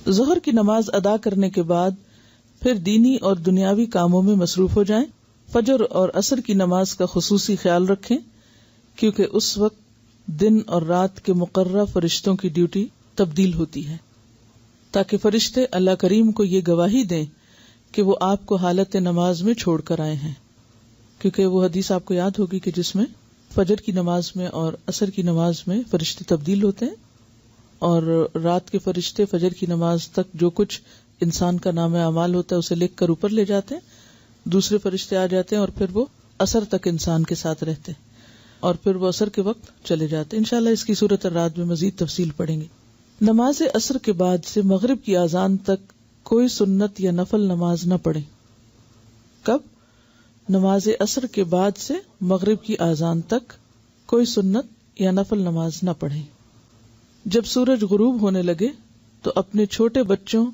ظہر کی نماز ادا کرنے کے بعد پھر دینی اور دنیاوی کاموں میں مصروف ہو جائیں. فجر اور عصر کی نماز کا خصوصی خیال رکھیں کیونکہ اس وقت دن اور رات کے مقررہ فرشتوں کی ڈیوٹی تبدیل ہوتی ہے، تاکہ فرشتے اللہ کریم کو یہ گواہی دیں کہ وہ آپ کو حالت نماز میں چھوڑ کر آئے ہیں. کیونکہ وہ حدیث آپ کو یاد ہوگی کہ جس میں فجر کی نماز میں اور عصر کی نماز میں فرشتے تبدیل ہوتے ہیں، اور رات کے فرشتے فجر کی نماز تک جو کچھ انسان کا نام اعمال ہوتا ہے اسے لکھ کر اوپر لے جاتے ہیں، دوسرے فرشتے آ جاتے ہیں اور پھر وہ عصر تک انسان کے ساتھ رہتے ہیں، اور پھر وہ عصر کے وقت چلے جاتے ہیں. انشاءاللہ اس کی صورت الرعد میں مزید تفصیل پڑھیں گے. نماز عصر کے بعد سے مغرب کی اذان تک کوئی سنت یا نفل نماز نہ پڑھیں. کب؟ نماز عصر کے بعد سے مغرب کی اذان تک کوئی سنت یا نفل نماز نہ پڑھیں. جب سورج غروب ہونے لگے تو اپنے چھوٹے بچوں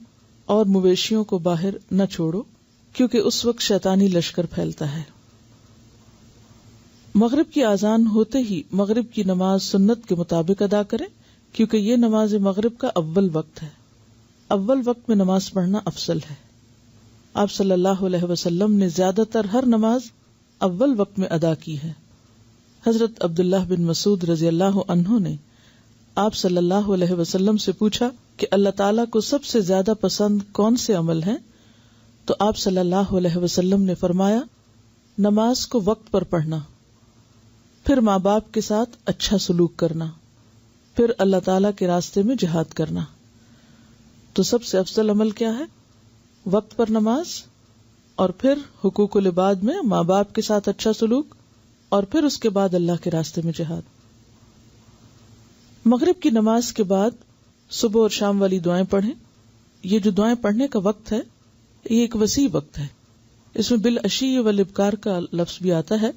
اور مویشیوں کو باہر نہ چھوڑو، کیونکہ اس وقت شیطانی لشکر پھیلتا ہے. مغرب کی اذان ہوتے ہی مغرب کی نماز سنت کے مطابق ادا کریں، کیونکہ یہ نماز مغرب کا اول وقت ہے. اول وقت میں نماز پڑھنا افضل ہے. آپ صلی اللہ علیہ وسلم نے زیادہ تر ہر نماز اول وقت میں ادا کی ہے. حضرت عبداللہ بن مسعود رضی اللہ عنہ نے آپ صلی اللہ علیہ وسلم سے پوچھا کہ اللہ تعالیٰ کو سب سے زیادہ پسند کون سے عمل ہیں؟ تو آپ صلی اللہ علیہ وسلم نے فرمایا، نماز کو وقت پر پڑھنا، پھر ماں باپ کے ساتھ اچھا سلوک کرنا، پھر اللہ تعالیٰ کے راستے میں جہاد کرنا. تو سب سے افضل عمل کیا ہے؟ وقت پر نماز، اور پھر حقوق العباد میں ماں باپ کے ساتھ اچھا سلوک، اور پھر اس کے بعد اللہ کے راستے میں جہاد. مغرب کی نماز کے بعد صبح اور شام والی دعائیں پڑھیں. یہ جو دعائیں پڑھنے کا وقت ہے یہ ایک وسیع وقت ہے. اس میں بالعشی والابکار کا لفظ بھی آتا ہے.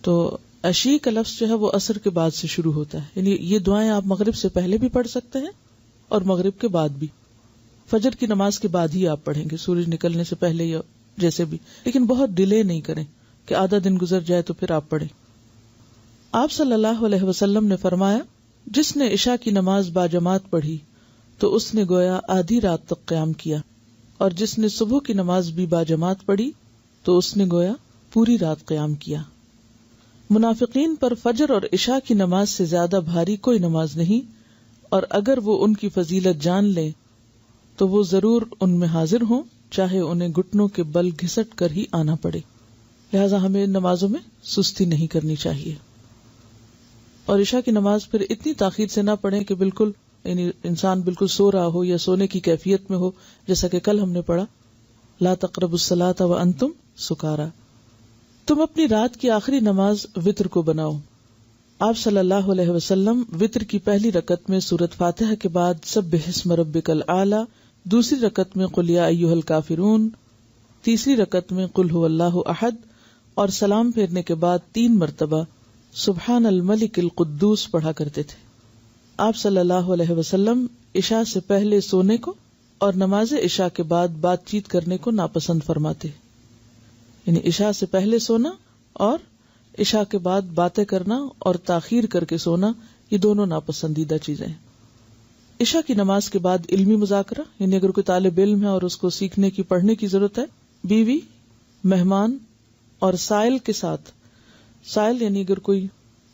تو عشی کا لفظ جو ہے وہ عصر کے بعد سے شروع ہوتا ہے، یعنی یہ دعائیں آپ مغرب سے پہلے بھی پڑھ سکتے ہیں اور مغرب کے بعد بھی. فجر کی نماز کے بعد ہی آپ پڑھیں گے، سورج نکلنے سے پہلے یا جیسے بھی، لیکن بہت ڈیلے نہیں کریں کہ آدھا دن گزر جائے تو پھر آپ پڑھیں. آپ صلی اللہ علیہ وسلم نے فرمایا، جس نے عشاء کی نماز باجماعت پڑھی تو اس نے گویا آدھی رات تک قیام کیا، اور جس نے صبح کی نماز بھی باجماعت پڑھی تو اس نے گویا پوری رات قیام کیا. منافقین پر فجر اور عشاء کی نماز سے زیادہ بھاری کوئی نماز نہیں، اور اگر وہ ان کی فضیلت جان لیں تو وہ ضرور ان میں حاضر ہوں، چاہے انہیں گھٹنوں کے بل گھسٹ کر ہی آنا پڑے. لہذا ہمیں نمازوں میں سستی نہیں کرنی چاہیے. اور عشاء کی نماز پھر اتنی تاخیر سے نہ پڑھیں کہ بالکل یعنی انسان بالکل سو رہا ہو یا سونے کی کیفیت میں ہو، جیسا کہ کل ہم نے پڑھا لا تقربوا الصلاۃ وانتم سکارا. تم اپنی رات کی آخری نماز وتر کو بناؤ. آپ صلی اللہ علیہ وسلم وتر کی پہلی رکعت میں سورۃ فاتحہ کے بعد سبح اسم ربک الاعلی، دوسری رکعت میں قل یا ایھا الکافرون، تیسری رکعت میں قل ھو اللہ احد، اور سلام پھیرنے کے بعد 3 مرتبہ سبحان الملک القدوس پڑھا کرتے تھے. آپ صلی اللہ علیہ وسلم عشاء سے پہلے سونے کو اور نماز عشاء کے بعد بات چیت کرنے کو ناپسند فرماتے، یعنی عشاء سے پہلے سونا اور عشاء کے بعد باتیں کرنا اور تاخیر کر کے سونا، یہ دونوں ناپسندیدہ چیزیں ہیں. عشاء کی نماز کے بعد علمی مذاکرہ، یعنی اگر کوئی طالب علم ہے اور اس کو سیکھنے کی پڑھنے کی ضرورت ہے، بیوی، مہمان اور سائل کے ساتھ، سائل یعنی اگر کوئی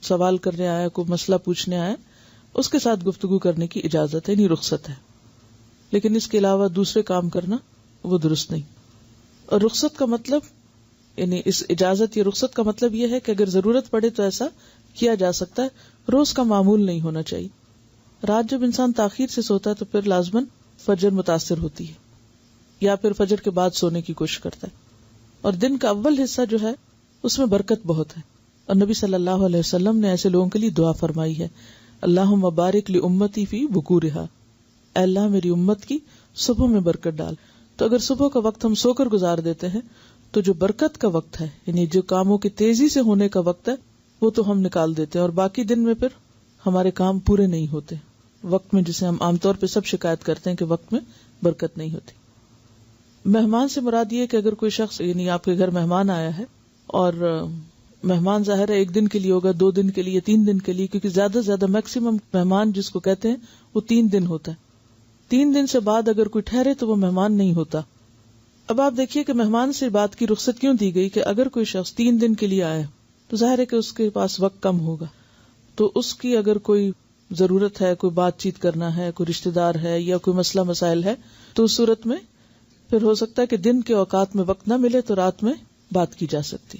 سوال کرنے آیا، کوئی مسئلہ پوچھنے آیا، اس کے ساتھ گفتگو کرنے کی اجازت ہے، یعنی رخصت ہے. لیکن اس کے علاوہ دوسرے کام کرنا وہ درست نہیں. اور رخصت کا مطلب یعنی اس اجازت یا رخصت کا مطلب یہ ہے کہ اگر ضرورت پڑے تو ایسا کیا جا سکتا ہے، روز کا معمول نہیں ہونا چاہیے. رات جب انسان تاخیر سے سوتا ہے تو پھر لازماً فجر متاثر ہوتی ہے، یا پھر فجر کے بعد سونے کی کوشش کرتا ہے. اور دن کا اول حصہ جو ہے اس میں برکت بہت ہے، اور نبی صلی اللہ علیہ وسلم نے ایسے لوگوں کے لیے دعا فرمائی ہے، اللہم بارک لامتی فی بکورہا، اے اللہ میری امت کی صبح میں برکت ڈال. تو اگر صبح کا وقت ہم سو کر گزار دیتے ہیں تو جو برکت کا وقت ہے، یعنی جو کاموں کی تیزی سے ہونے کا وقت ہے، وہ تو ہم نکال دیتے ہیں، اور باقی دن میں پھر ہمارے کام پورے نہیں ہوتے وقت میں، جسے ہم عام طور پہ سب شکایت کرتے ہیں کہ وقت میں برکت نہیں ہوتی. مہمان سے مراد یہ کہ اگر کوئی شخص یعنی آپ کے گھر مہمان آیا ہے، اور مہمان ظاہر ہے 1 دن کے لیے ہوگا، 2 دن کے لیے، 3 دن کے لیے، کیونکہ زیادہ سے زیادہ میکسیمم مہمان جس کو کہتے ہیں وہ 3 دن ہوتا ہے. 3 دن سے بعد اگر کوئی ٹھہرے تو وہ مہمان نہیں ہوتا. اب آپ دیکھیے کہ مہمان سے بات کی رخصت کیوں دی گئی, کہ اگر کوئی شخص 3 دن کے لیے آیا تو ظاہر ہے کہ اس کے پاس وقت کم ہوگا, تو اس کی اگر کوئی ضرورت ہے, کوئی بات چیت کرنا ہے, کوئی رشتہ دار ہے یا کوئی مسئلہ مسائل ہے, تو اس صورت میں پھر ہو سکتا ہے کہ دن کے اوقات میں وقت نہ ملے تو رات میں بات کی جا سکتی.